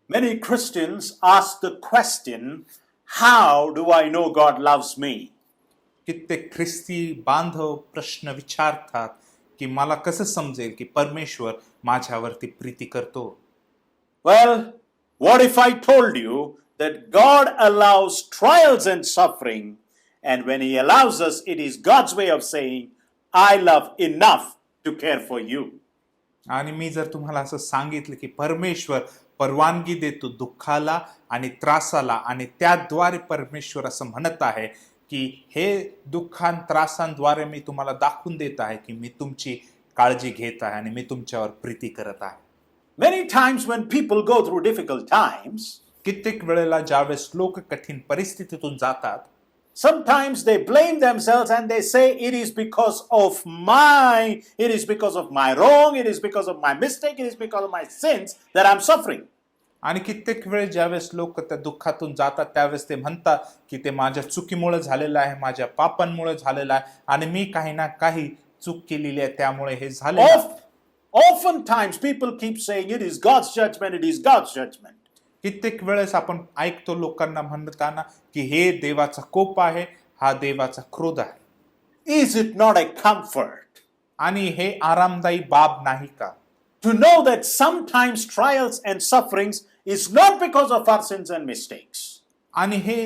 Many Christians ask the question, how do I know God loves me? कित्येक ख्रिस्ती बांधव प्रश्न विचारतात की मला कसं समजेल की परमेश्वर माझ्यावरती प्रीती करतो. Well, what if I told you that God allows trials and suffering, and when He allows us, it is God's way of saying, I love enough to care for you. आणि मी जर तुम्हाला असं सांगितलं की परमेश्वर परवानगी देतो दुःखाला आणि त्रासाला आणि त्याद्वारे परमेश्वर असं म्हणत आहे की हे दुःखां त्रासांद्वारे मी तुम्हाला दाखवून देत आहे की मी तुमची काळजी घेत आहे आणि मी तुमच्यावर प्रीती करत आहे. Many times when people go through difficult times, कित्येक वेळेला ज्यावेळेस लोक कठीण परिस्थितीतून जातात, sometimes they blame themselves and they say it is because of my wrong, it is because of my mistake, it is because of my sins that I'm suffering. आणि कित्येक वेळ ज्यावेळेस लोक त्या दुःखातून जातात त्यावेळेस ते म्हणतात की ते माझ्या चुकीमुळे झालेलं आहे, माझ्या पापांमुळे झालेलं आहे आणि मी काही ना काही चूक केलेली आहे त्यामुळे हे झाले. Oftentimes people keep saying it is God's judgment, it is God's judgment. कित्येक वेळेस आपण ऐकतो लोकांना म्हणताना की हे देवाचा कोप आहे, हा देवाचा क्रोध आहे. Is it not a comfort आणि हे आरामदायी बाब नाही का to know that sometimes trials and sufferings is not because of our sins and mistakes? आणि हे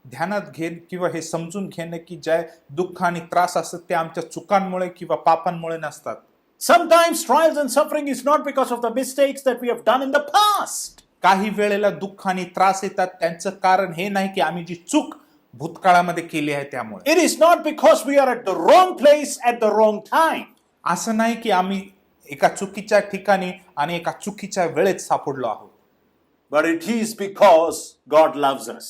ध्यानात घेणं किंवा हे समजून घेणं की ज्या दुःख आणि त्रास असतात ते आमच्या चुकांमुळे किंवा पापांमुळे नसतात. Sometimes trials and suffering is not because of the mistakes that we have done in the past. काही वेळेला दुःख आणि त्रास येतात त्यांचं कारण हे नाही की आम्ही जी चूक भूतकाळामध्ये केली आहे त्यामुळे. It is not because we are at the wrong place at the wrong time. असं नाही की आम्ही एका चुकीच्या ठिकाणी आणि एका चुकीच्या वेळेत सापडलो आहोत. But it is because God loves us.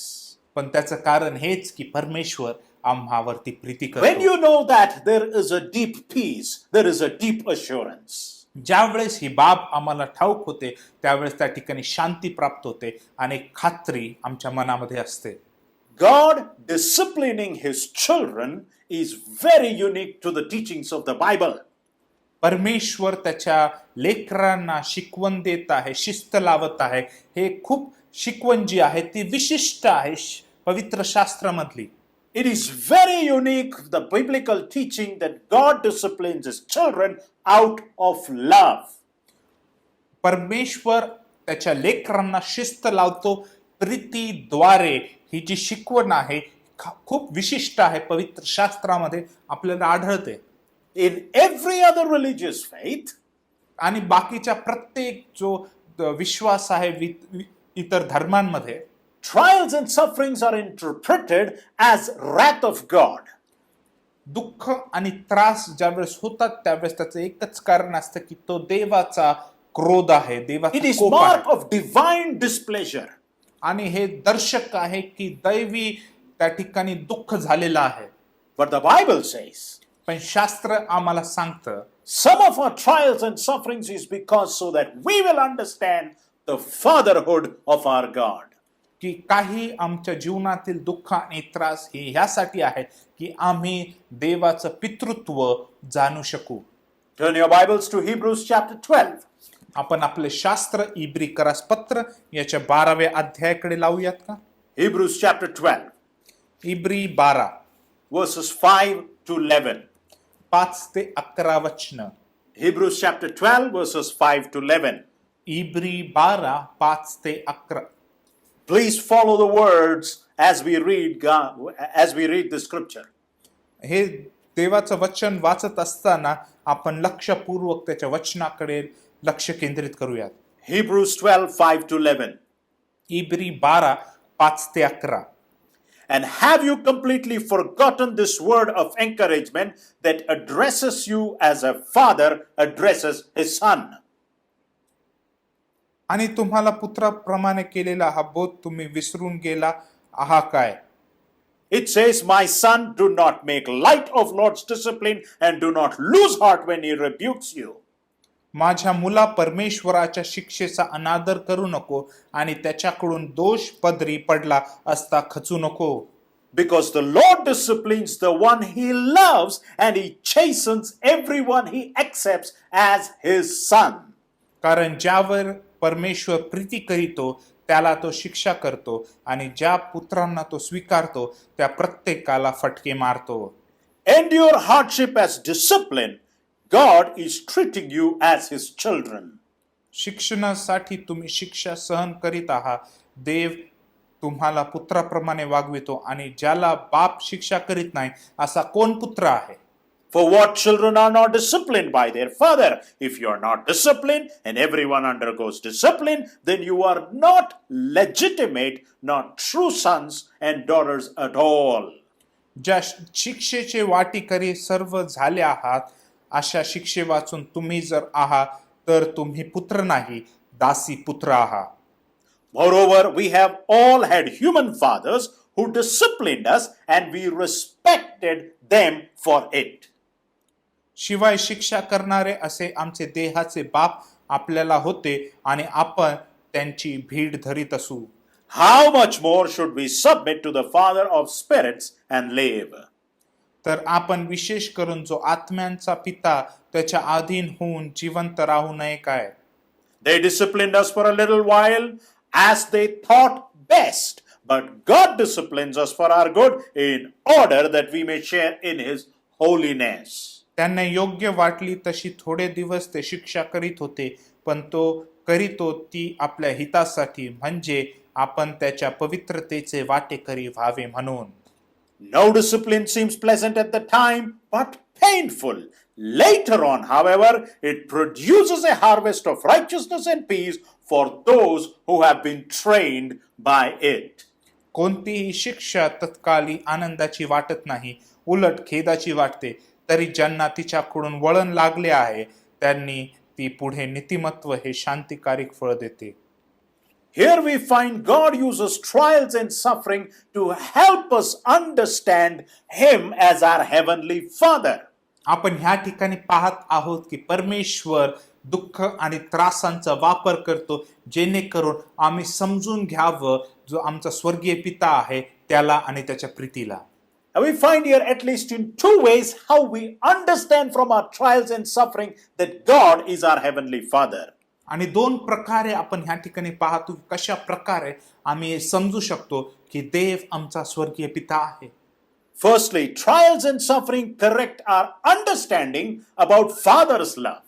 पण त्याचं कारण हेच की परमेश्वर आम्हावरती प्रीती When करतो. you know that, there is a deep peace, there is a deep assurance. ज्यावेळेस ही बाब आम्हाला ठाऊक होते त्यावेळेस त्या ठिकाणी शांती प्राप्त होते आणि एक खात्री आमच्या मनामध्ये असते. God disciplining His children is very unique to the teachings of the Bible. परमेश्वर त्याच्या लेकरांना शिकवण देत आहे, शिस्त लावत आहे. हे खूप शिकवण जी आहे ती विशिष्ट आहे पवित्र शास्त्रामधली. It is very unique, the biblical teaching that God disciplines His children out of love. परमेश्वर त्याच्या लेकरांना शिस्त लावतो प्रीतीद्वारे. ही जी शिकवण आहे खूप विशिष्ट आहे, पवित्र शास्त्रामध्ये आपल्याला आढळते. In every other religious faith, आणि बाकीच्या प्रत्येक जो विश्वास आहे इतर धर्मांमध्ये, trials and sufferings are interpreted as wrath of God. दुःख आणि त्रास ज्यावेळेस होतात त्यावेळेस त्याचं एकच कारण असतं की तो देवाचा क्रोध आहे, It देवाचा is कोप mark आहे. of divine displeasure. आणि हे दर्शक आहे की दैवी त्या ठिकाणी दुःख झालेलं आहे. But the Bible says, पण शास्त्र आम्हाला सांगतं some of our trials and sufferings is because so that we will understand the fatherhood of our God. की काही आमच्या जीवनातील दुःख आणि त्रास हे ह्यासाठी आहे की आम्ही देवाचं पितृत्व जाणू शकू. Turn your Bibles to Hebrews chapter 12. आपण आपले शास्त्र इब्री करासपत्र याच्या 12व्या अध्यायाकडे लावूयात का. Hebrews chapter 12, every 12 verses 5 to 11. 5 ते 11 वचन. Hebrews chapter 12, verses 5 to 11. इब्री 12 5 ते 11. Please follow the words as we read the scripture. हे देवाचं वचन वाचत असताना आपण लक्षपूर्वक त्याच्या वचनाकडे लक्ष केंद्रित करूयात. Hebrews 12, 5 to 11. इब्री 12 5 ते 11. And have you completely forgotten this word of encouragement that addresses you as a father addresses his son? आणि तुम्हाला पुत्राप्रमाणे केलेला हा बोध तुम्ही विसरून गेला आहा काय. It says, my son, do not make light of Lord's discipline and do not lose heart when he rebukes you. माझ्या मुला परमेश्वराच्या शिक्षेचा अनादर करू नको आणि त्याच्याकडून दोष पदरी पडला असता खचू नको. Because the Lord disciplines the one he loves and he chastens everyone he accepts as his son. कारण ज्यावर परमेश्वर प्रीती करीतो त्याला तो शिक्षा करतो आणि ज्या पुत्रांना तो स्वीकारतो त्या प्रत्येकाला फटके मारतो. Endure hardship as discipline. God is treating you as his children. शिक्षणासाठी तुम्ही शिक्षा सहन करीत आहात. देव तुम्हाला पुत्राप्रमाणे वागवितो आणि ज्याला बाप शिक्षा करीत नाही असा कोण पुत्र आहे? For what children are not disciplined by their father? If you are not disciplined and everyone undergoes discipline, then you are not legitimate, not true sons and daughters at all. ज्या शिक्षेचे वाटीकरी सर्व झाले आहात अशा शिक्षे वाचून तुम्ही जर आहात तर तुम्ही पुत्र नाही, दासी पुत्र आहात. Moreover, we have all had human fathers who disciplined us and we respected them for it. शिवाय शिक्षा करणारे असे आमचे देहाचे बाप आपल्याला होते आणि आपण त्यांची भीड धरीत असू. How much more should we submit to the Father of spirits and live? तर आपण विशेष करून जो आत्म्यांचा पिता त्याच्या अधीन होऊन जिवंत राहू नये काय? They disciplined us for a little while as they thought best, but God disciplines us for our good in order that we may share in his holiness. त्यांना योग्य वाटली तशी थोडे दिवस ते शिक्षा करीत होते, पण तो करीतो ती आपल्या हितासाठी, म्हणजे आपण त्याच्या पवित्रतेचे वाटेकरी व्हावे म्हणून. No discipline seems pleasant at the time, but painful. Later on, however, it produces a harvest of righteousness and peace for those who have been trained by it. कोणतीही शिक्षा तत्काली आनंदाची वाटत नाही, उलट खेदाची वाटते. तरी ज्यांना तिच्याकडून वळण लागले आहे त्यांनी ती पुढे नीतिमत्व हे शांतिकारक फळ देते. Here we find God uses trials and suffering to help us understand him as our heavenly Father. आपण ह्या ठिकाणी पाहत आहोत की परमेश्वर दुःख आणि त्रासांचा वापर करतो जेणेकरून आम्ही समजून घ्यावं जो आमचा स्वर्गीय पिता आहे त्याला आणि त्याच्या प्रीतीला. And we find here at least in two ways how we understand from our trials and suffering that God is our heavenly Father. आणि दोन प्रकारे आपण ह्या ठिकाणी पाहतो कशा प्रकारे आम्ही समजू शकतो की देव आमचा स्वर्गीय पिता आहे. Firstly, trials and suffering correct our understanding about Father's love.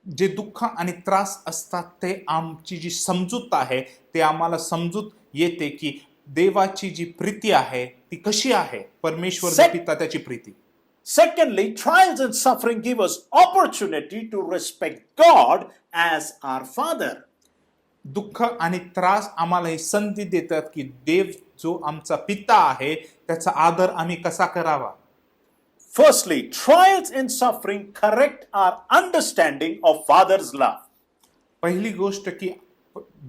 जे दुःख आणि त्रास असतात ते आमची जी समजूत आहे ते आम्हाला समजूत येते की देवाची जी प्रीती आहे ती कशी आहे, परमेश्वर पिता त्याची Preeti. Secondly, trials and suffering give us opportunity to respect God as our Father. दुःख आणि त्रास आम्हाला ही संधी देतात की देव जो आमचा पिता आहे त्याचा आदर आम्ही कसा करावा. Firstly, trials and suffering correct our understanding of Father's love. पहिली गोष्ट की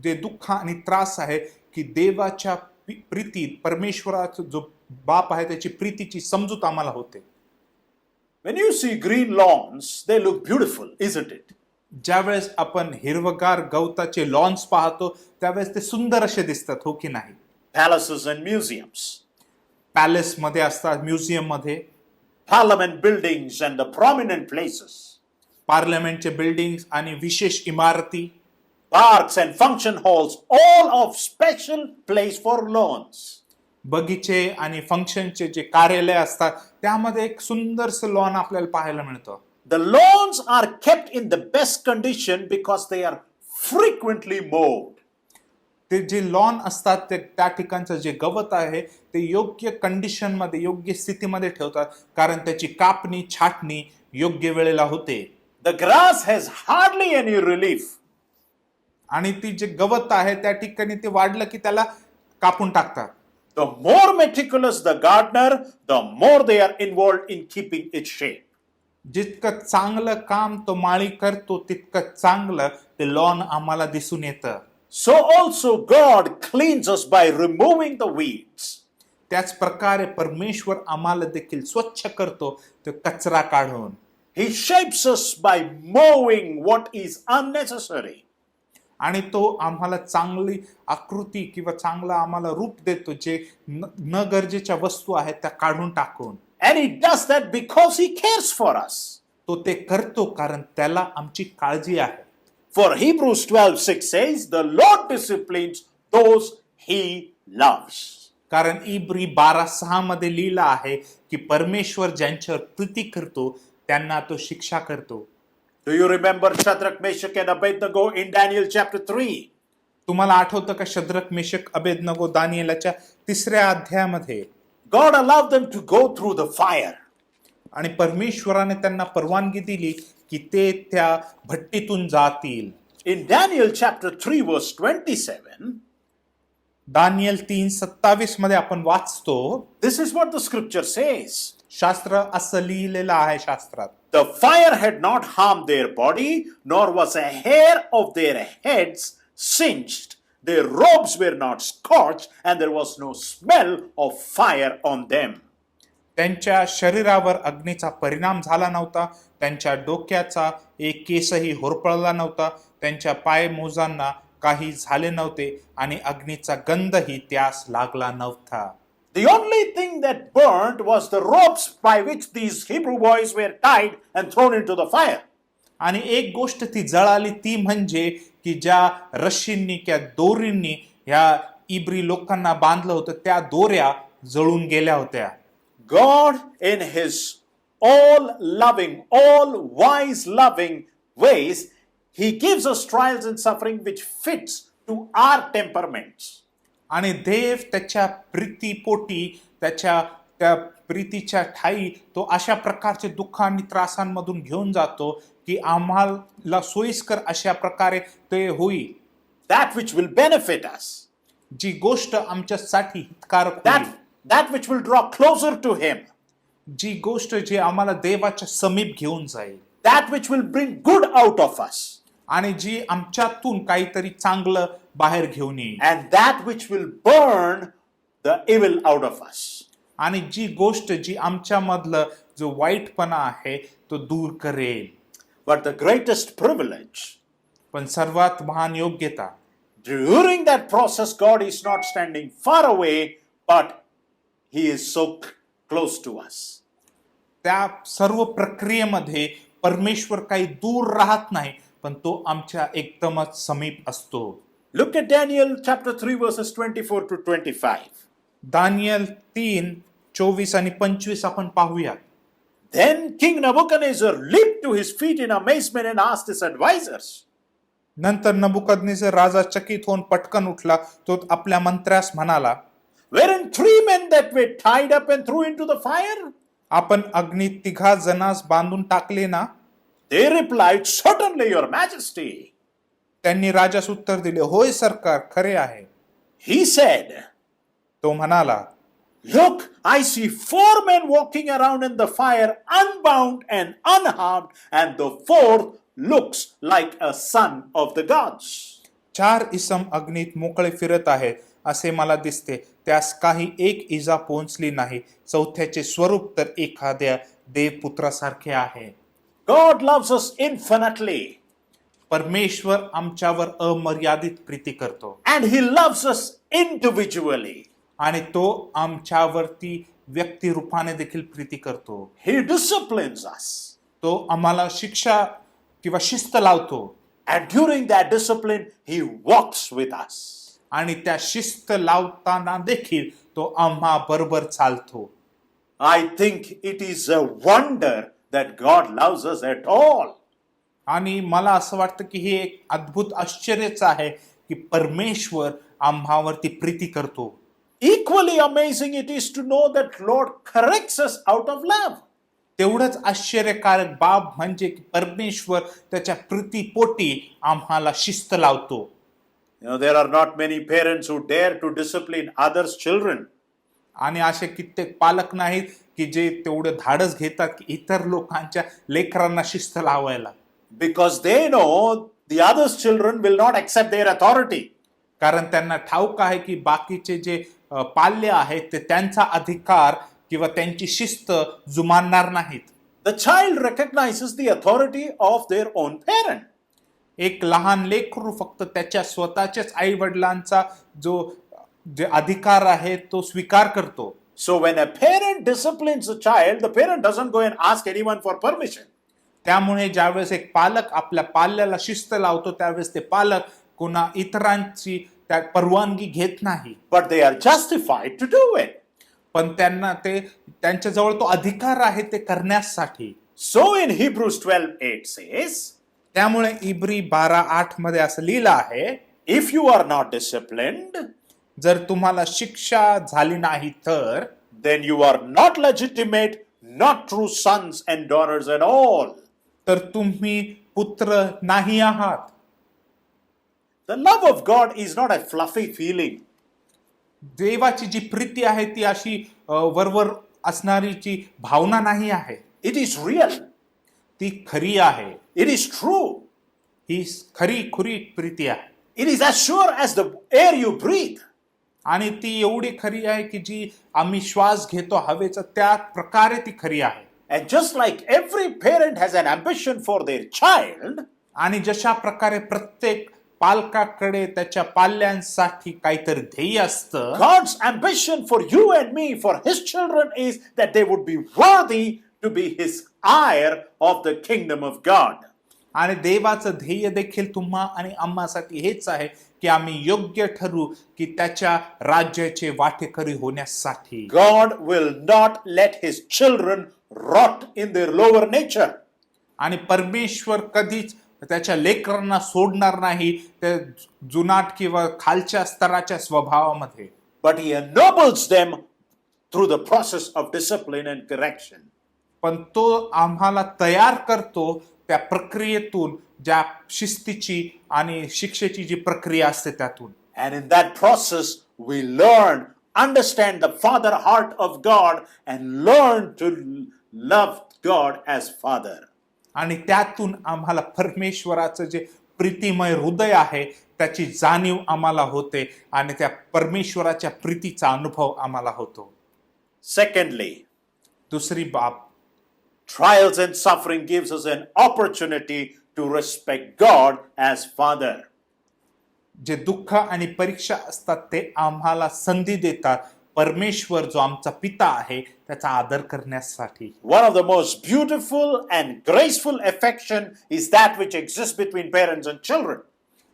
जे दुःख आणि त्रास आहे की देवाच्या प्रीतीत परमेश्वराचा जो बाप आहे त्याची प्रीतीची समजूत आम्हाला होते. When you see green lawns, they look beautiful, isn't it? ज्यावेळेस आपण हिरवगार गवताचे लॉन्स पाहतो त्यावेळेस ते सुंदर असे दिसतात, हो की नाही? Palaces and museums. पॅलेस मध्ये असतात, म्युझियम मध्ये. Parliament buildings and the prominent places. पार्लमेंटचे बिल्डिंग्स आणि विशेष इमारती. Parks and function halls, all of special place for lawns. बगीचे आणि फंक्शनचे जे कार्यालय असतात त्यामध्ये एक सुंदरसं लॉन आपल्याला पाहायला मिळतं. The lawns are kept in the best condition because they are frequently mowed. ते जे लॉन असतात ते त्या ठिकाणचं जे गवत आहे ते योग्य कंडिशन मध्ये योग्य स्थितीमध्ये ठेवतात कारण त्याची कापणी छाटणी योग्य वेळेला होते. The grass has hardly any relief. आणि ती जे गवत आहे त्या ठिकाणी ते वाढलं की त्याला कापून टाकतात. The more meticulous the gardener, the more they are involved in keeping its shape. जितकं चांगलं काम तो माळी करतो तितकं चांगलं ते लॉन आम्हाला दिसून येतं. So also God cleans us by removing the weeds. त्याच प्रकारे परमेश्वर आम्हाला देखील स्वच्छ करतो तो कचरा काढून. He shapes us by mowing what is unnecessary. आणि तो आम्हाला चांगली आकृती किंवा चांगला आम्हाला रूप देतो जे न गरजेच्या वस्तू आहेत त्या काढून टाकून. And he does that because he cares for us. तो ते करतो कारण त्याला आमची काळजी आहे. For Hebrews 12:6 says, the Lord disciplines those he loves. कारण इब्री 12:6 मध्ये लिहिलं आहे की परमेश्वर ज्यांच्यावर प्रीती करतो त्यांना तो शिक्षा करतो. Do you remember Shadrach, Meshach and Abednego in Daniel chapter 3? तुम्हाला आठवतं का शद्रक मेशक अबेदनगो दानिएलाच्या 3ऱ्या अध्यायामध्ये God allowed them to go through the fire. आणि परमेश्वराने त्यांना परवानगी दिली की ते त्या भट्टीतून जातील. In Daniel chapter 3 verse 27, Daniel 3:27 मध्ये आपण वाचतो, this is what the scripture says. शास्त्र असं लिहिलेलं आहे शास्त्रात, The fire had not harmed their body, nor was a hair of their heads singed. Their robes were not scorched, and there was no smell of fire on them. त्यांच्या शरीरावर अग्नीचा परिणाम झाला नव्हता, त्यांच्या डोक्याचा एक केसही होरपळला नव्हता, त्यांच्या पायमोजांना काही झाले नव्हते आणि अग्नीचा गंधही त्यास लागला नव्हता. The only thing that burnt was the ropes by which these Hebrew boys were tied and thrown into the fire. आणि एक गोष्ट ती जळाली ती म्हणजे की ज्या रश्शींनी किंवा दोरींनी ह्या इब्री लोकांना बांधलं होतं त्या दोऱ्या जळून गेल्या होत्या. God in his all loving, all wise loving ways, he gives us trials and suffering which fits to our temperaments. आणि देव त्याच्या प्रीतीपोटी त्या प्रीतीच्या ठाई तो अशा प्रकारचे दुःख आणि त्रासांमधून घेऊन जातो की आम्हाला सोयीस्कर अशा प्रकारे ते होईल. That which will benefit us. जी गोष्ट आमच्यासाठी हितकारक होईल, That which will draw closer to him. जी गोष्ट जी आम्हाला देवाच्या समीप घेऊन जाईल, That which will bring good out of us. आणि जी आमच्यातून काहीतरी चांगलं बाहेर घेऊन येईल, And that which will burn the evil out of us. आणि जी गोष्ट जी आमच्यामधलं जो वाईटपणा आहे तो दूर करेल. But the greatest privilege, पण सर्वात महान योग्यता, during that process, God is not standing far away, but he is so close to us. त्या सर्व प्रक्रियेमध्ये परमेश्वर काही दूर राहत नाही, पण तो आमच्या एकदमच समीप असतो. Look at Daniel chapter 3 verses 24 to 25. Daniel 3:24 आणि 25 आपण पाहूया. Then King Nebuchadnezzar leaped to his feet in amazement and asked his advisors, नंतर नबुकदनेझर राजा चकित होऊन पटकन उठला. तो आपल्या मंत्र्यास म्हणाला, Weren't 3 men that were tied up and threw into the fire? आपण अग्नीत 3 जणांस बांधून टाकले ना? They replied, Certainly, your majesty. त्यांनी राजास उत्तर दिले, होय सरकार, खरे आहे. He said, तो म्हणाला, Look, I see 4 men walking around in the fire, unbound and unharmed, and the 4th looks like a son of the gods. 4 इसम अग्नीत मोकळे फिरत आहेत असे मला दिसते, त्यास काही एक इजा पोहोचली नाही. 4थ्याचे स्वरूप तर एखाद्या देवपुत्रासारखे आहे. God loves us infinitely, परमेश्वर आमच्यावर अमर्यादित प्रीती करतो and he loves us individually. आणि तो आमच्यावरती व्यक्तिरूपाने देखील प्रीती करतो. He disciplines us. तो आम्हाला शिक्षा किंवा शिस्त लावतो And during that discipline, he walks with us. आणि त्या शिस्त लावताना देखील तो आम्हा बरोबर चालतो. I think it is a wonder that God loves us at all. आणि मला असं वाटतं की हे एक अद्भुत आश्चर्यच आहे की परमेश्वर आम्हावरती प्रीती करतो. Equally amazing it is to know that Lord corrects us out of love. तेवढंच आश्चर्यकारक बाब म्हणजे की परमेश्वर त्याच्या प्रीतीपोटी आम्हाला शिस्त लावतो. There are not many parents who dare to discipline others' children. आणि असे कित्येक पालक नाहीत की जे तेवढं धाडस घेतात की इतर लोकांच्या लेकरांना शिस्त लावायला. Because they know the others' children will not accept their authority. कारण त्यांना ठाऊक आहे की बाकीचे जे पाल्य आहेत ते त्यांचा अधिकार किंवा त्यांची शिस्त जुमानणार नाहीत. The child recognizes the authority of their own parent. एक लहान लेकरू फक्त त्याच्या स्वतःच्याच आई वडिलांचा जे अधिकार आहे तो स्वीकार करतो. So when a parent disciplines a child, the parent doesn't go and ask anyone for permission. त्यामुळे ज्यावेळेस एक पालक आपल्या पाल्याला शिस्त लावतो त्यावेळेस ते पालक कुणा इतरांची त्या परवानगी घेत नाही, but they are justified to do it. पण त्यांच्याजवळ तो अधिकार आहे ते करण्यासाठी. So in Hebrews 12:8 says, त्यामुळे इब्री 12:8 मध्ये असं लिहिलं आहे, if you are not disciplined, जर तुम्हाला शिक्षा झाली नाही तर then you are not legitimate, not true sons and daughters at all. तर तुम्ही पुत्र नाही आहात. The love of God is not a fluffy feeling. देवाची जी प्रीती आहे ती अशी वरवर असणारीची भावना नाही आहे, It is real. ती खरी आहे. It is true. ही खरी खुरी प्रीती आहे It is as sure as the air you breathe. आणि ती एवढी खरी आहे की जी आम्ही श्वास घेतो हवेचा त्या प्रकारे ती खरी आहे. And just like every parent has an ambition for their child, आणि जशा प्रकारे प्रत्येक पालकाकडे त्याच्या पाल्यांसाठी काहीतरी ध्येय असतं, God's ambition for you and me, for His children, is that they would be worthy to be His heir of the kingdom of God. आणि देवाचं ध्येय देखील तुम्हा आणि आम्हासाठी हेच आहे की आम्ही योग्य ठरू की त्याच्या राज्याचे वाटेकरी होण्यासाठी. God will not let His children rot in their lower nature. आणि परमेश्वर कधीच त्याच्या लेकरांना सोडणार नाही त्या जुनाट किंवा खालच्या स्तराच्या स्वभावामध्ये, But He ennobles them through the process of discipline and correction. पण तो आम्हाला तयार करतो त्या प्रक्रियेतून, ज्या शिस्तीची आणि शिक्षेची जी प्रक्रिया असते त्यातून. And in that process, we learn, understand the father heart of God and learn to love God as Father. आणि त्यातून आम्हाला परमेश्वराचं जे प्रीतिमय हृदय आहे त्याची जाणीव आम्हाला होते आणि त्या परमेश्वराच्या प्रीतीचा अनुभव आम्हाला होतो. Secondly, दुसरी बाब, trials and suffering gives us an opportunity to respect God as Father. जे दुःख आणि परीक्षा असतात ते आम्हाला संधी देतात परमेश्वर जो आमचा पिता आहे त्याचा आदर करण्यासाठी. One of the most beautiful and graceful affection is that which exists between parents and children.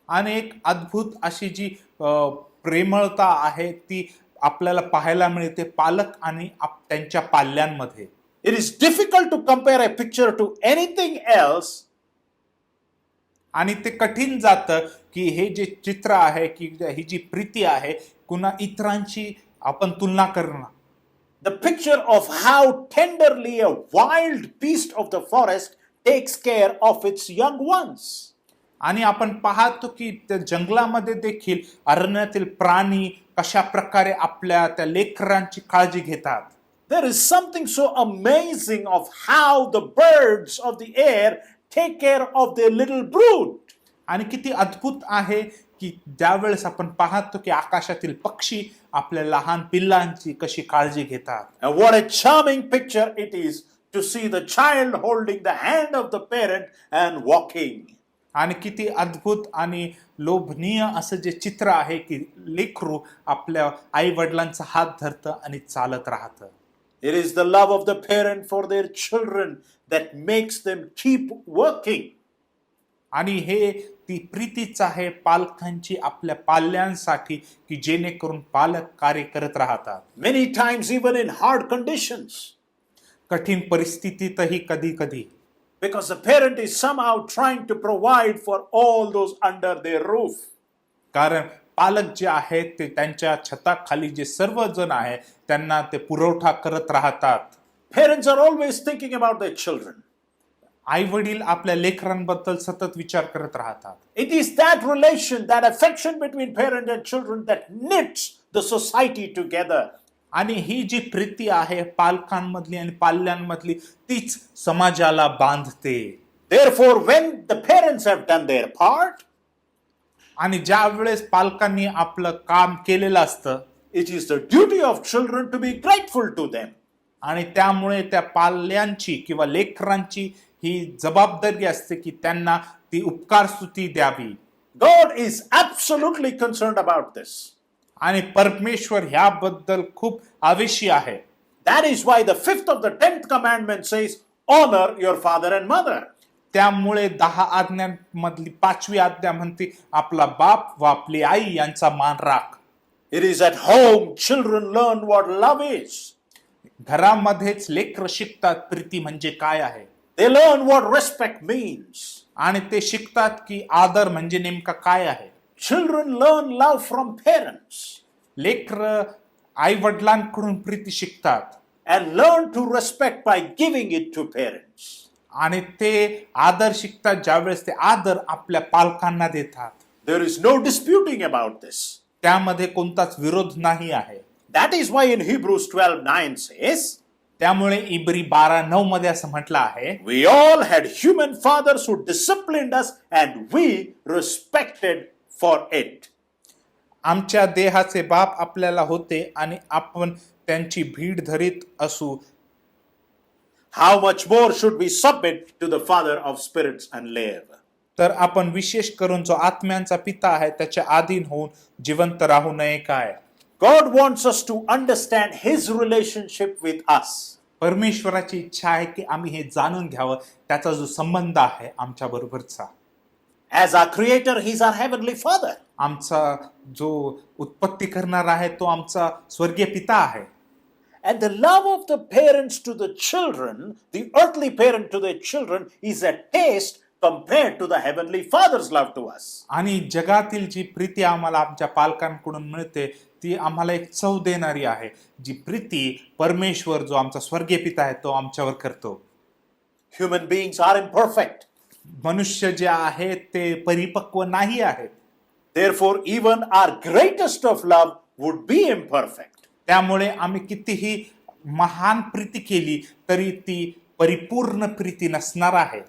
आणि एक अद्भुत अशी जी प्रेमळता आहे ती आपल्याला पाहायला मिळते पालक आणि त्यांच्या पाल्यांमध्ये. It is difficult to compare a picture to anything else. आणि ते कठीण जातं की हे जे चित्र आहे की ही जी प्रीती आहे कुणा इतरांची आपण तुलना करणं. The picture of how tenderly a wild beast of the forest takes care of its young ones. आणि आपण पाहतो की त्या जंगलामध्ये देखील अरण्यातील प्राणी कशा प्रकारे आपल्या त्या लेकरांची काळजी घेतात. There is something so amazing of how the birds of the air take care of their little brood. आणि किती अद्भुत आहे की ज्यावेळेस आपण पाहतो की आकाशातील पक्षी आपल्या लहान पिल्लांची कशी काळजी घेतात. And what a charming picture it is to see the child holding the hand of the parent and walking. आणि किती अद्भुत आणि लोभनीय असं जे चित्र आहे की लेकरू आपल्या आई वडिलांचा हात धरतं आणि चालत राहतं. It is the love of the parent for their children that makes them keep working. आणि हे ती प्रीतीच आहे पालकांची आपल्या पाल्यांसाठी की जेणेकरून पालक कार्य करत राहतात. Many times even in hard conditions. कठीण परिस्थितीतही कधी कधी. Because the parent is somehow trying to provide for all those under their roof. कारण पालक जे आहेत ते त्यांच्या छताखाली जे सर्वजण आहे त्यांना ते पुरवठा करत राहतात. Parents are always thinking about their children. आई वडील आपल्या लेकरांबद्दल सतत विचार करत राहतात. It is that relation, that affection between parent and children that knits the society together. आणि ही जी प्रीती आहे पालकांमधली आणि पाल्यांमधली तीच समाजाला बांधते. Therefore, when the parents have done their part, आणि ज्या वेळेस पालकांनी आपलं काम केलेलं असतं, it is the duty of children to be grateful to them. आणि त्यामुळे त्या पाल्यांची किंवा लेकरांची ही जबाबदारी असते की त्यांना ती उपकार स्तुती द्यावी. God is absolutely concerned about this. आणि परमेश्वर ह्याबद्दल खूप आवेशी आहे. That is why the 5th of the 10th commandment says, honor your father and mother. त्यामुळे 10 आज्ञांमधली 5वी आज्ञा म्हणते, आपला बाप व आपली आई यांचा मान राख. It is at home children learn what love is. घरामध्येच लेकरं शिकतात प्रीती म्हणजे काय आहे, They learn what respect means. आणि ते शिकतात की आदर म्हणजे नेमका काय आहे. Children learn love from parents लेकरं आई वडिलांकडून प्रीती शिकतात and learn to respect by giving it to parents. आणि ते आदर शिकतात ज्यावेळेस ते आदर आपल्या पालकांना देतात. There is no disputing about this. त्यामध्ये कोणताच विरोध नाही आहे. That is why in Hebrews 12:9 says, त्यामुळे इब्री 12:9 मध्ये असं म्हटलं आहे, we all had human fathers who disciplined us and we respected for it. आमच्या देहाचे बाप आपल्याला होते आणि आपण त्यांची भीड धरीत असू. How much more should we submit to the Father of spirits and live? तर आपण विशेष करून जो आत्म्यांचा पिता आहे त्याच्या अधीन होऊन जिवंत राहू नये काय. God wants us to understand His relationship with us. परमेश्वराची इच्छा आहे की आम्ही हे जाणून घ्यावं, त्याचा जो संबंध आहे आमच्या बरोबरचा. As our Creator, He's our Heavenly Father. आमचा जो उत्पत्ती करणार आहे तो आमचा स्वर्गीय पिता आहे. And the love of the parents to the children, the earthly parent to their children, is a taste compared to the Heavenly Father's love to us. आणि जगातील जी प्रीती आम्हाला आमच्या पालकांकडून मिळते ती आम्हाला एक चव देणारी आहे, जी प्रीती परमेश्वर जो आमचा स्वर्गीय पिता आहे तो आमच्यावर करतो. Human beings are imperfect. मनुष्य जे आहेत ते परिपक्व नाही आहेत. Therefore, even our greatest of love would be imperfect. त्यामुळे आम्ही कितीही महान प्रीती केली तरी ती परिपूर्ण प्रीती नसणार आहे.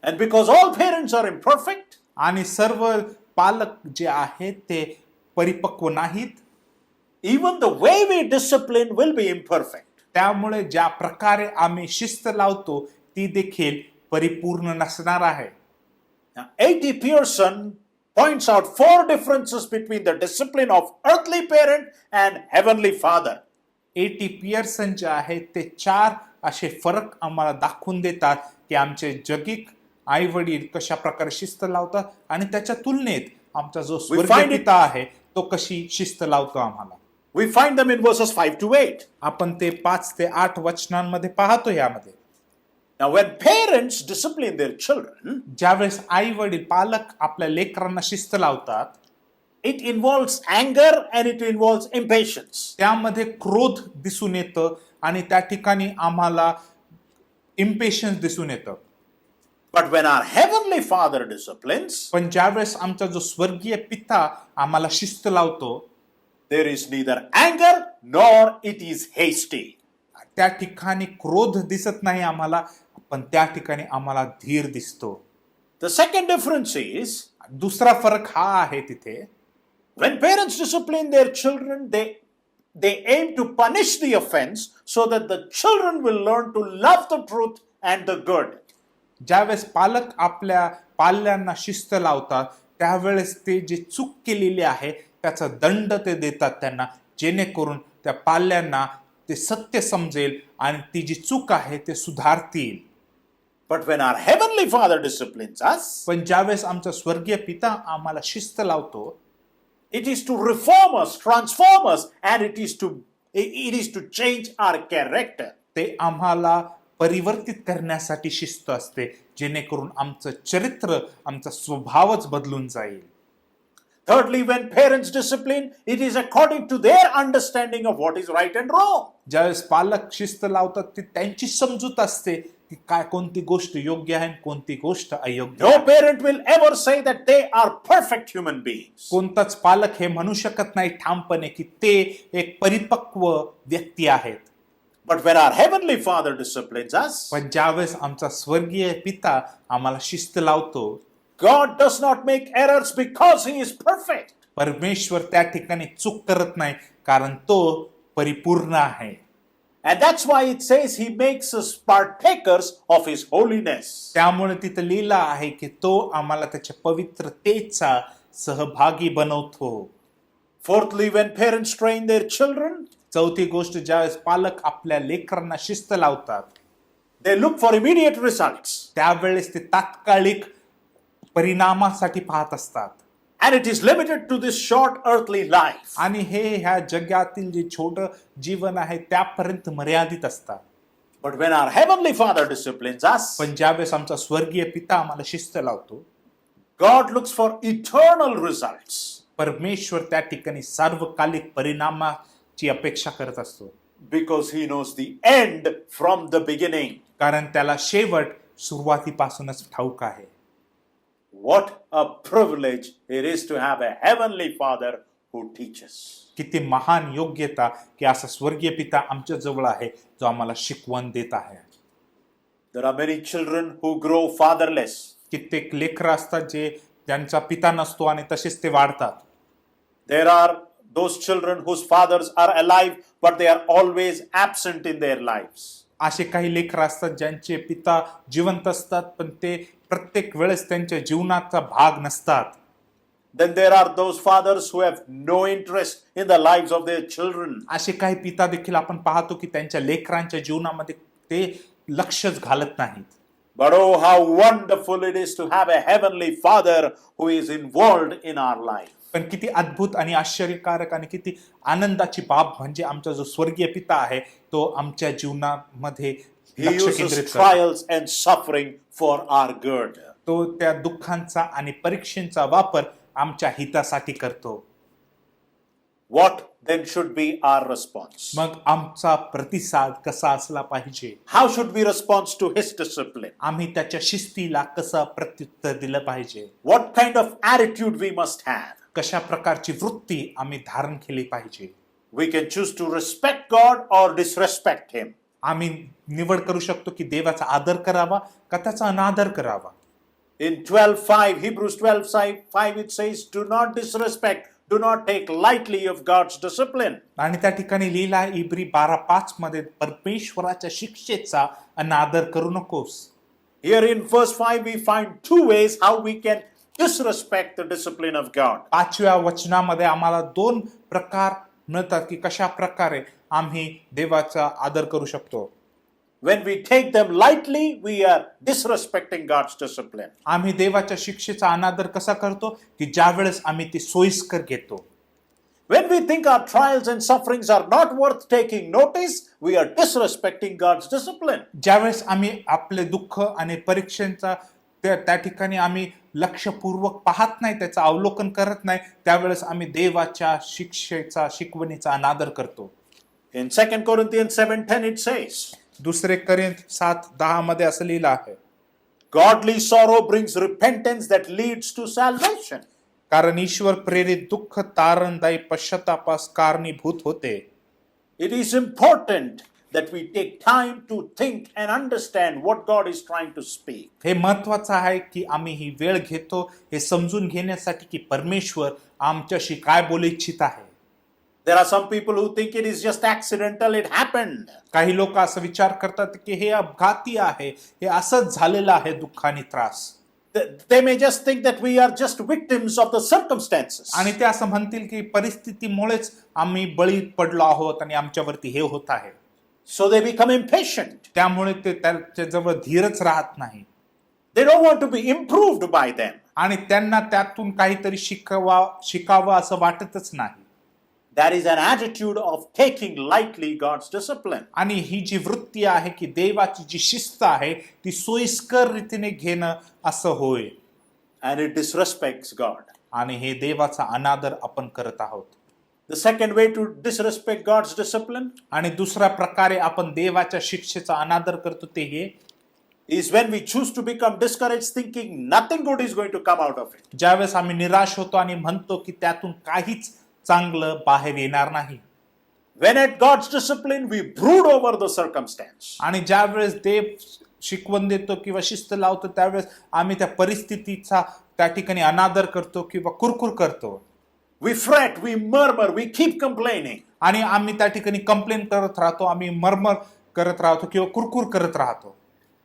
And because all parents are imperfect, आणि सर्व पालक जे आहेत ते परिपक्व नाहीत, even the way we discipline will be imperfect. त्यामुळे ज्या प्रकारे आम्ही शिस्त लावतो ती देखील परिपूर्ण नसणार आहे. Now, A.T. Pearson points out 4 differences between the discipline of earthly parent and heavenly father. A.T. Pearson जे आहेत ते 4 असे फरक आम्हाला दाखवून देतात की आमचे जगिक आई वडील कशा प्रकारे शिस्त लावतात आणि त्याच्या तुलनेत आमचा जो स्वर्गीय पिता आहे तो कशी शिस्त लावतो आम्हाला. We find them in verses 5 to 8. आपण ते 5 ते 8 वचनांमध्ये पाहतो. यामध्ये Now, when parents discipline their children, ज्यावेळेस आई वडील पालक आपल्या लेकरांना शिस्त लावतात, it involves anger and it involves impatience. त्यामध्ये क्रोध दिसून येतं आणि त्या ठिकाणी आम्हाला इम्पेशन्स दिसून येतं. But when our heavenly Father disciplines, पण ज्यावेळेस आमचा जो स्वर्गीय पिता आम्हाला शिस्त लावतो, there is neither anger nor it is hasty. त्या ठिकाणी क्रोध दिसत नाही आम्हाला, पण त्या ठिकाणी आम्हाला धीर दिसतो. The second difference is, दुसरा फरक हा आहे तिथे, when parents discipline their children, they aim to punish the offense so that the children will learn to love the truth and the good. ज्यावेळेस पालक आपल्या पाल्यांना शिस्त लावतात त्यावेळेस ते जे चूक केलेली आहे त्याचा दंड ते देतात त्यांना, जेणेकरून त्या पाल्यांना ते सत्य समजेल आणि ती जी चूक आहे ते सुधारतील. But when our heavenly Father disciplines us, पण ज्यावेळेस आमचा स्वर्गीय पिता आम्हाला शिस्त लावतो, it is to reform us, transform us, and it is to change our character. ते आम्हाला परिवर्तित करण्यासाठी शिस्त असते, जेणेकरून आमचं चरित्र, आमचा स्वभावच बदलून जाईल. Thirdly, when parents discipline, it is according to their understanding of what is right and wrong. ज्यावेळेस पालक शिस्त लावतात ती त्यांची समजूत असते की काय कोणती गोष्ट योग्य आहे आणि कोणती गोष्ट अयोग्य No आहे. parent will ever say that they are perfect human beings. कोणताच पालक हे म्हणू शकत नाही ठामपणे की ते एक परिपक्व व्यक्ती आहेत. But when our heavenly Father disciplines us, पण ज्यावेळेस आमचा स्वर्गीय पिता आम्हाला शिस्त लावतो, God does not make errors because He is perfect. परमेश्वर त्या ठिकाणी चूक करत नाही, कारण तो परिपूर्ण आहे. And that's why it says He makes us partakers of His holiness. त्यामुळे तिथं लिहिलं आहे की तो आम्हाला त्याच्या पवित्रतेचा सहभागी बनवतो. Fourthly, when parents train their children, चौथी गोष्ट, ज्यावेळेस पालक आपल्या लेकरांना शिस्त लावतात, They look for immediate results. त्यावेळेस ते तात्कालिक परिणामासाठी पाहत असतात. And it is limited to this short earthly life. आणि हे ह्या जगातील जे छोटं जीवन आहे त्यापर्यंत मर्यादित असतात. But when our Heavenly Father disciplines us, पण ज्यावेळेस आमचा स्वर्गीय पिता आम्हाला शिस्त लावतो, God looks for eternal results. परमेश्वर त्या ठिकाणी सार्वकालिक परिणामाची अपेक्षा करत असतो. Because He knows the end from the beginning. कारण त्याला शेवट सुरुवातीपासूनच ठाऊक आहे. What a privilege it is to have a Heavenly Father who teaches. किती महान योग्यता की असा स्वर्गीय पिता आमच्या जवळ आहे जो आम्हाला शिकवण देत आहे. There are many children who grow fatherless. कित्येक लेकरं असतात जे त्यांचा पिता नसतो आणि तसेच ते वाढतात. There are those children whose fathers are alive, but they are always absent in their lives. असे काही लेकरं असतात ज्यांचे पिता जिवंत असतात पण ते प्रत्येक वेळेस त्यांच्या जीवनाचा भाग नसतात. Then there are those fathers who have no interest in the lives of their children. असे काही पिता देखील आपण पाहतो की त्यांच्या लेकरांच्या जीवनामध्ये ते लक्षच घालत नाहीत. But oh, how wonderful it is to have a Heavenly Father who is involved in our life. पण किती अद्भुत आणि आश्चर्यकारक आणि किती आनंदाची बाब म्हणजे आमचा जो स्वर्गीय पिता आहे तो आमच्या जीवनामध्ये He लक्ष uses केंद्रित करतो. trials and suffering for our good. तो त्या दुःखांचा आणि परीक्षेचा वापर आमच्या हितासाठी करतो. What then should be our response? मग आमचा प्रतिसाद कसा असला पाहिजे? How should we respond to His discipline? आम्ही त्याच्या शिस्तीला कसं प्रत्युत्तर दिलं पाहिजे? What kind of attitude we must have? कशा प्रकारची वृत्ती आम्ही धारण केली पाहिजे? We can choose to respect God or disrespect Him. आम्ही निवड करू शकतो की देवाचा आदर करावा का त्याचा अनादर करावा. In 12:5, Hebrews 12:5, it says, do not disrespect, do not take lightly of God's discipline. आणि त्या ठिकाणी लिहिला आहे इब्री 12:5 मध्ये परमेश्वराच्या शिक्षेचा अनादर करू नकोस. Here in verse 5, we find two ways how we can disrespect the discipline of God. 5व्या वचनामध्ये आम्हाला 2 प्रकार मिळतात की कशा प्रकारे आम्ही देवाचा आदर करू शकतो. When we take them lightly, we are disrespecting God's discipline. आम्ही देवाच्या शिक्षेचा अनादर कसा करतो की ज्यावेळेस आम्ही ती सोयीस्कर घेतो. When we think our trials and sufferings are not worth taking notice, we are disrespecting God's discipline. ज्यावेळेस आम्ही आपले दुःख आणि परीक्षांचा त्या ठिकाणी आम्ही लक्षपूर्वक पाहत नाही, त्याचं अवलोकन करत नाही, त्यावेळेस आम्ही देवाच्या शिक्षेचा शिकवणीचा अनादर करतो. In 2 Corinthians 7:10 it says, 2 Corinth 7:10 मध्ये असं लिहिलं आहे, godly sorrow brings repentance that leads to salvation. कारण ईश्वर प्रेरित दुःख तारणदायी पश्चातापास कारणीभूत होते. It is important that we take time to think and understand what God is trying to speak. हे महत्वाचं आहे की आम्ही ही वेळ घेतो हे समजून घेण्यासाठी की परमेश्वर आमच्याशी काय बोलू इच्छित आहे. There are some people who think it is just accidental, it happened. काही लोक असं विचार करतात की हे अपघाती आहे, हे असंच झालेलं आहे दुःख आणि त्रास. They may just think that we are just victims of the circumstances. आणि ते असं म्हणतील की परिस्थितीमुळेच आम्ही बळी पडलो आहोत आणि आमच्यावरती हे होत आहे. So they become impatient. त्यामुळे ते त्याच्याजवळ धीरच राहत नाही. They don't want to be improved by them. आणि त्यांना त्यातून काहीतरी शिकावं असं वाटतच नाही. That is an attitude of taking lightly God's discipline. आणि ही जी वृत्ती आहे की देवाची जी शिस्त आहे ती सोयीस्कर रीतीने घेणं असं होय. And it disrespects God. आणि हे देवाचा अनादर आपण करत आहोत. The second way to disrespect God's discipline आणि दुसऱ्या प्रकारे आपण देवाच्या शिक्षेचा अनादर करतो ते हे is when we choose to become discouraged thinking nothing good is going to come out of it. ज्यावेळेस आम्ही निराश होतो आणि म्हणतो की त्यातून काहीच चांगलं बाहेर येणार नाही. When at God's discipline we brood over the circumstance. आणि ज्यावेळेस देव शिकवण देतो किंवा शिस्त लावतो त्यावेळेस आम्ही त्या परिस्थितीचा त्या ठिकाणी अनादर करतो किंवा कुरकुर करतो. We fret, we murmur, we keep complaining. आणि आम्ही त्या ठिकाणी कंप्लेंट करत राहतो, आम्ही मर्मर करत राहतो किंवा कुरकुर करत राहतो.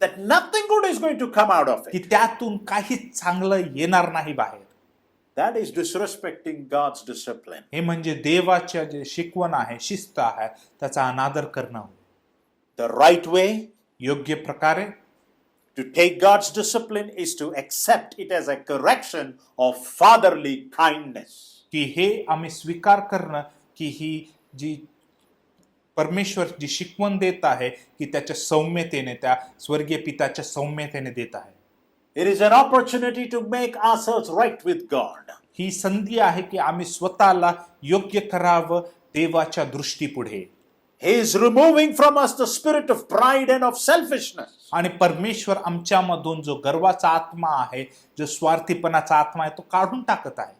That nothing good is going to come out of की it. त्यातून काहीच चांगलं येणार नाही बाहेर. That is disrespecting God's discipline. हे म्हणजे देवाच्या जे शिकवण आहे, शिस्त आहे, त्याचा अनादर करणं. The right way योग्य प्रकारे To take God's discipline is to accept it as a correction of fatherly kindness. की हे आम्ही स्वीकार करणं की ही जी परमेश्वर जी शिकवण देत आहे की त्याच्या सौम्यतेने, त्या स्वर्गीय पिताच्या सौम्यतेने देत आहे. It is an opportunity to make ourselves right with God. ही संधी आहे की आम्ही स्वतःला योग्य करावं देवाच्या दृष्टीपुढे. He is removing from us the spirit of pride and of selfishness. आणि परमेश्वर आमच्यामधून जो गर्वाचा आत्मा आहे, जो स्वार्थीपणाचा आत्मा आहे, तो काढून टाकत आहे.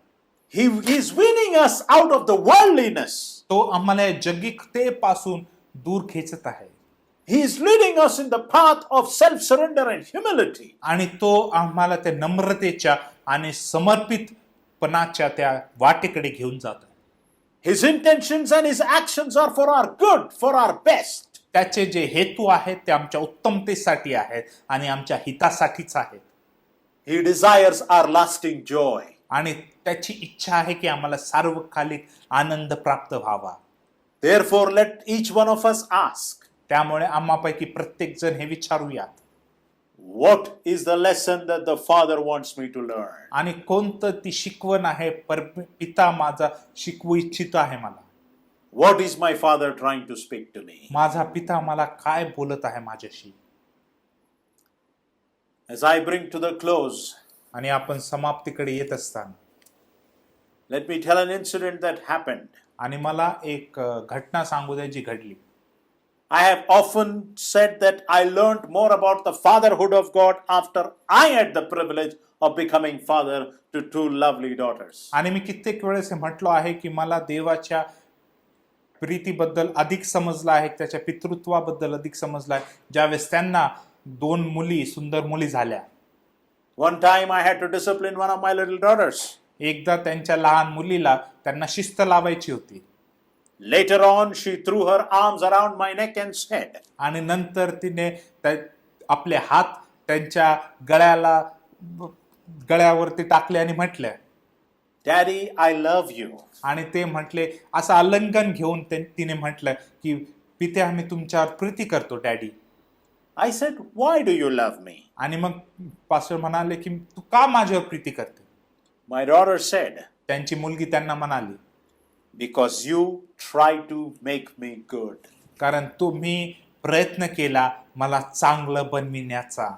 He is winning us out of the worldliness. तो आम्हाला या जगिकतेपासून दूर खेचत आहे. He is leading us in the path of self-surrender and humility. आणि तो आम्हाला त्या नम्रतेच्या आणि समर्पितपणाच्या त्या वाटेकडे घेऊन जात आहे. His intentions and his actions are for our good, for our best. त्याचे जे हेतू आहेत ते आमच्या उत्तमतेसाठी आहेत आणि आमच्या हितासाठीच आहेत. He desires our lasting joy. आणि त्याची इच्छा आहे की आम्हाला सार्वकालिक आनंद प्राप्त व्हावा. Therefore, let each one of us ask, त्यामुळे आम्हापैकी प्रत्येक जण हे विचारूयात, what is the lesson that the Father wants me to learn? आणि कोणतं ती शिकवण आहे पिता माझा शिकवू इच्छित आहे मला. What is my Father trying to speak to me? माझा पिता मला काय बोलत आहे माझ्याशी. As I bring to the close, आणि आपण समाप्तीकडे येत असताना let me tell an incident that happened. आणि मला एक घटना सांगू द्या जी घडली. I have often said that I learned more about the fatherhood of God after I had the privilege of becoming father to two lovely daughters. आणि मी कित्येक वेळेस म्हटलो आहे की मला देवाच्या प्रीतीबद्दल अधिक समजलं आहे, त्याच्या पितृत्वाबद्दल अधिक समजलं आहे ज्यावेळेस त्यांना 2 मुली, सुंदर मुली झाल्या. One time I had to discipline one of my little daughters. एकदा त्यांच्या लहान मुलीला त्यांना शिस्त लावायची होती. Later on, she threw her arms around my neck and said, आणि नंतर तिने आपले हात त्यांच्या गळ्यावरती टाकले आणि म्हटले, Daddy, I love you. आणि ते म्हटले, असं आलिंगन घेऊन तिने म्हटलं की पिते आम्ही तुमच्यावर प्रीती करतो daddy. I said, why do you love me? आणि मग पास्टर म्हणाले की तू का माझ्यावर प्रीती करते. My daughter said, त्यांची मुलगी त्यांना म्हणाली, because you try to make me good. कारण तुम्ही प्रयत्न केला मला चांगलं बनविण्याचा.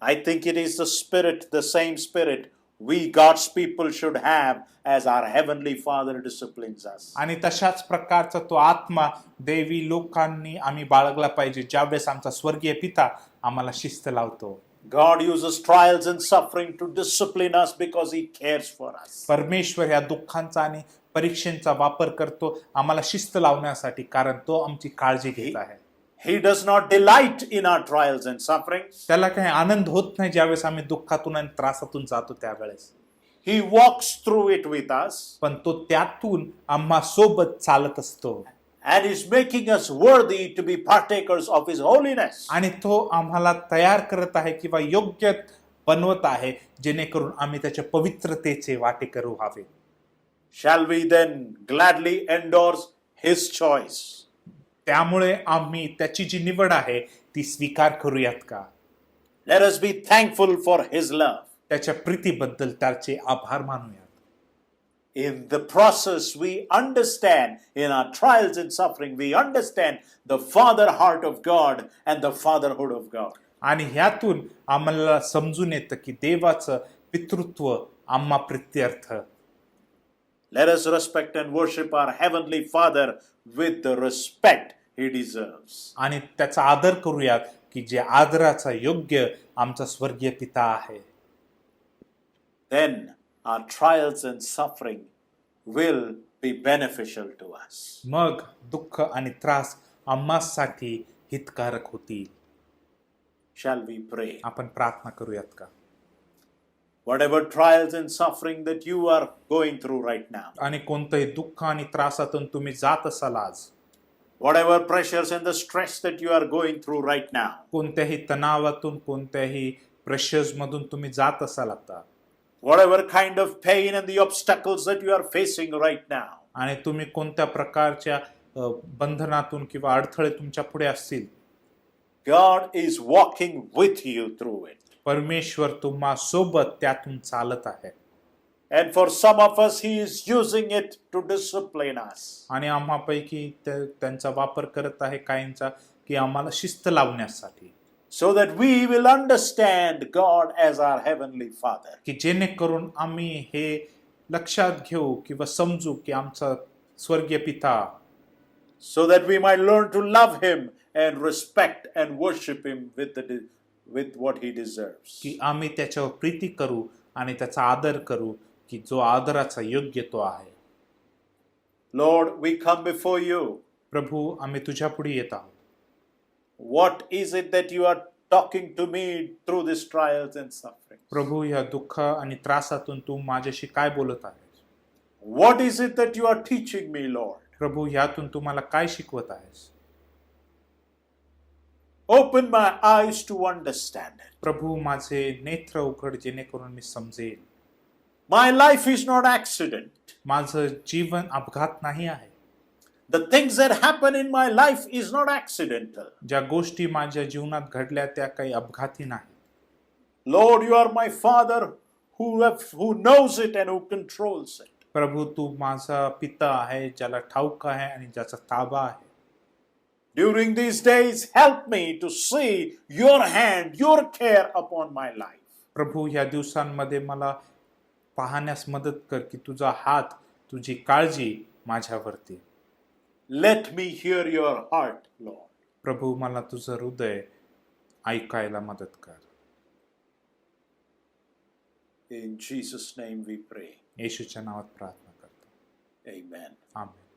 I think it is the spirit, the same spirit we God's people should have as our heavenly Father disciplines us. आणि तशाच प्रकारचा तो आत्मा देवी लोकांनी आम्ही बाळगला पाहिजे ज्यावेळेस आमचा स्वर्गीय पिता आम्हाला शिस्त लावतो. God uses trials and suffering to discipline us because He cares for us. परमेश्वर या दुःखांचा आणि परीक्षेचा वापर करतो आम्हाला शिस्त लावण्यासाठी, कारण तो आमची काळजी घेत आहे. He does not delight in our trials and sufferings. त्याला काही आनंद होत नाही ज्यावेळेस आम्ही दुःखातून आणि त्रासातून जातो त्यावेळेस. He walks through it with us. पण तो त्यातून आम्हा सोबत चालत असतो. And is making us worthy to be partakers of His holiness. आणि तो आम्हाला तयार करत आहे किंवा योग्य बनवत आहे जेणेकरून आम्ही त्याच्या पवित्रतेचे वाटेकरू व्हावे. Shall we then gladly endorse His choice? त्यामुळे आम्ही त्याची जी निवड आहे ती स्वीकार करूयात का. Let us be thankful for His love. त्याच्या प्रीतीबद्दल त्याचे आभार मानूयात. In the process, we understand, in our trials and suffering, we understand the father heart of God and the fatherhood of God. आणि ह्यातून आम्हाला समजून येतं की देवाचं पितृत्व आम्हा प्रित्यर्थ. Let us respect and worship our heavenly Father with the respect He deserves. आणि त्याचा आदर करूयात की जे आदराचा योग्य आमचा स्वर्गीय पिता आहे. Then our trials and suffering will be beneficial to us. मग दुःख आणि त्रास आम्हासाठी हितकारक होतील. Shall we pray? आपण प्रार्थना करूयात का. Whatever trials and suffering that you are going through right now, आणि कोणतंही दुःख आणि त्रासातून तुम्ही जात असाल आज, whatever pressures and the stress that you are going through right now, कोणत्याही तणावातून कोणत्याही प्रेशर्स मधून तुम्ही जात असाल आता, whatever kind of pain and the obstacles that you are facing right now, आणि तुम्ही कोणत्या प्रकारच्या बंधनातून किंवा अडथळे तुमच्या पुढे असतील, God is walking with you through it. परमेश्वर तुम्हा सोबत त्यातून चालत आहे. And for some of us, He is using it to discipline us. आणि आम्हापैकी त्यांचा वापर करत आहे काहींचा की आम्हाला शिस्त लावण्यासाठी, So that we will understand God as our Heavenly Father. की जेणेकरून आम्ही हे लक्षात घेऊ किंवा समजू की आमचा स्वर्गीय पिता, So that we might learn to love Him and respect and worship Him with what He deserves. की आम्ही त्याच्यावर प्रीती करू आणि त्याचा आदर करू, की जो आदराचा योग्य तो आहे. Lord, we come before you. प्रभू, आम्ही तुझ्या पुढे येत आहोत. What is it that you are talking to me through these trials and suffering? प्रभू, या दुःख आणि त्रासातून तू माझ्याशी काय बोलत आहेस? What is it that you are teaching me, Lord? प्रभू, यातून तू मला काय शिकवत आहेस? Open my eyes to understand it. प्रभू, माझे नेत्र उघड जेणेकरून मी समजेल. My life is not accident. माझं जीवन अपघात नाही आहे. The things that happen in my life is not accidental. ज्या गोष्टी माझ्या जीवनात घडल्या त्या काही अपघाती नाही. Lord, you are my Father who knows it and who controls it. प्रभू, तू माझा पिता आहे, ज्याला ठाऊक आहे आणि ज्याचा ताबा आहे. During these days, help me to see your hand, your care upon my life. प्रभू, या दिवसांमध्ये मला पाहण्यास मदत कर की तुझा हात, तुझी काळजी माझ्यावरती. Let me hear your heart, Lord. प्रभू, मला तुझं हृदय ऐकायला मदत कर. In Jesus' name we pray. येशूच्या नावात प्रार्थना करतो. Amen. आमेन.